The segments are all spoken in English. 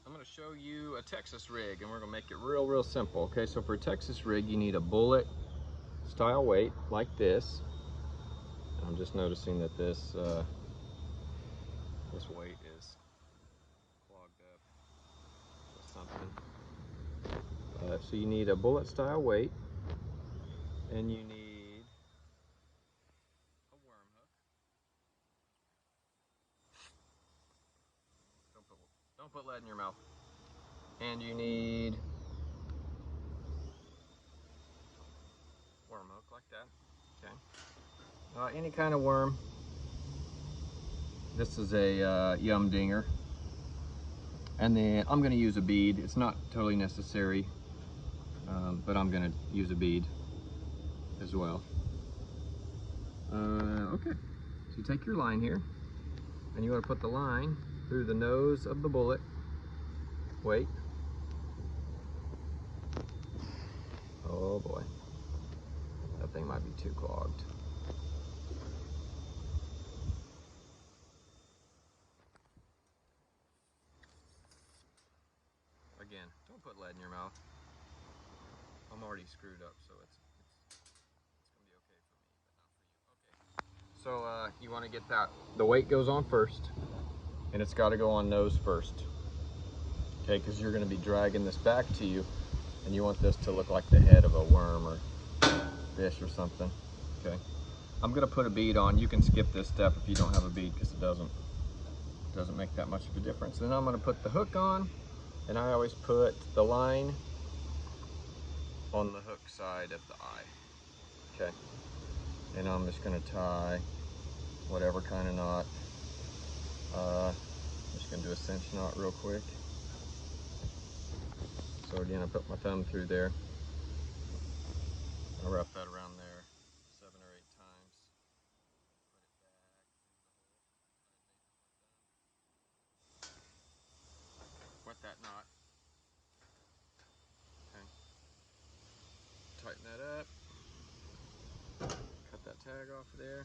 I'm going to show you a Texas rig, and we're going to make it real simple. Okay, so for a Texas rig, you need a bullet style weight like this. I'm just noticing that this weight is clogged up with something. So you need a bullet style weight, and you need a worm hook. Don't put lead in your mouth. And you need worm hook like that. Okay. Any kind of worm. This is a Yum Dinger. And then I'm going to use a bead. It's not totally necessary, but I'm going to use a bead as well. Okay, so you take your line here, and you want to put the line through the nose of the bullet. Wait. Oh boy, that thing might be too clogged. Again, don't put lead in your mouth. I'm already screwed up, so it's gonna be okay for me, but not for you. Okay. So you want to get that. The weight goes on first, and it's got to go on nose first. Okay, because you're going to be dragging this back to you, and you want this to look like the head of a worm or fish or something. Okay. I'm going to put a bead on. You can skip this step if you don't have a bead, because it doesn't make that much of a difference. Then I'm going to put the hook on, and I always put the line on the hook side of the eye. Okay. And I'm just going to tie whatever kind of knot. I'm just going to do a cinch knot real quick. So again, I put my thumb through there. I wrap that around there 7 or 8 times. Put it back through the hole. Wet that knot. Okay. Tighten that up. Cut that tag off there.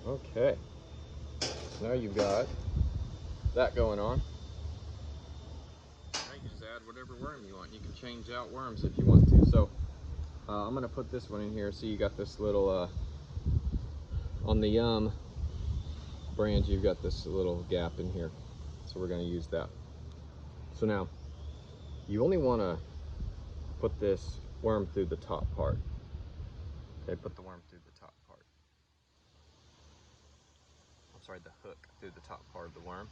Okay. So now you've got that going on. Now you can just add whatever worm you want. You can change out worms if you want to. So I'm going to put this one in here. So you got this little, on the Yum brand, you've got this little gap in here. So we're going to use that. So now, you only want to put this worm through the top part. Okay, put the worm through the top part. I'm sorry, the hook through the top part of the worm.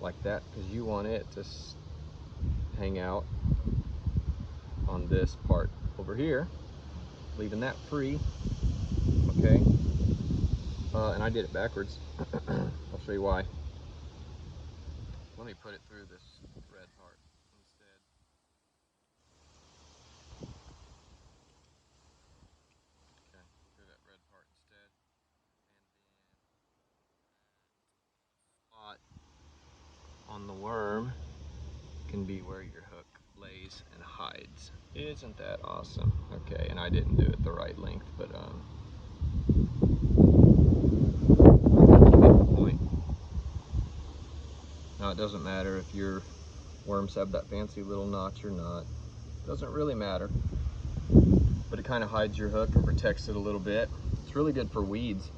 Like that, because you want it to hang out on this part over here, leaving that free. Okay, and I did it backwards. I'll show you why. Let me put it through this red part instead. Okay, through that red part instead. And then spot on the worm can be where your hook lays and hides. Isn't that awesome? Okay, and I didn't do it the right length, but point. Now it doesn't matter if your worms have that fancy little notch or not. Doesn't really matter, but it kind of hides your hook and protects it a little bit. It's really good for weeds.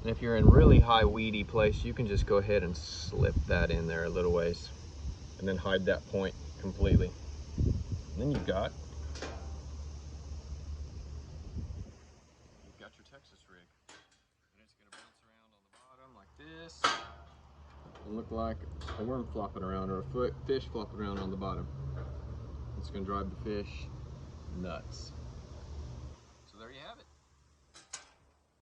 And if you're in really high weedy place, you can just go ahead and slip that in there a little ways and then hide that point completely. And then you've got your Texas rig. And it's going to bounce around on the bottom like this and look like a worm flopping around or a fish flopping around on the bottom. It's going to drive the fish nuts.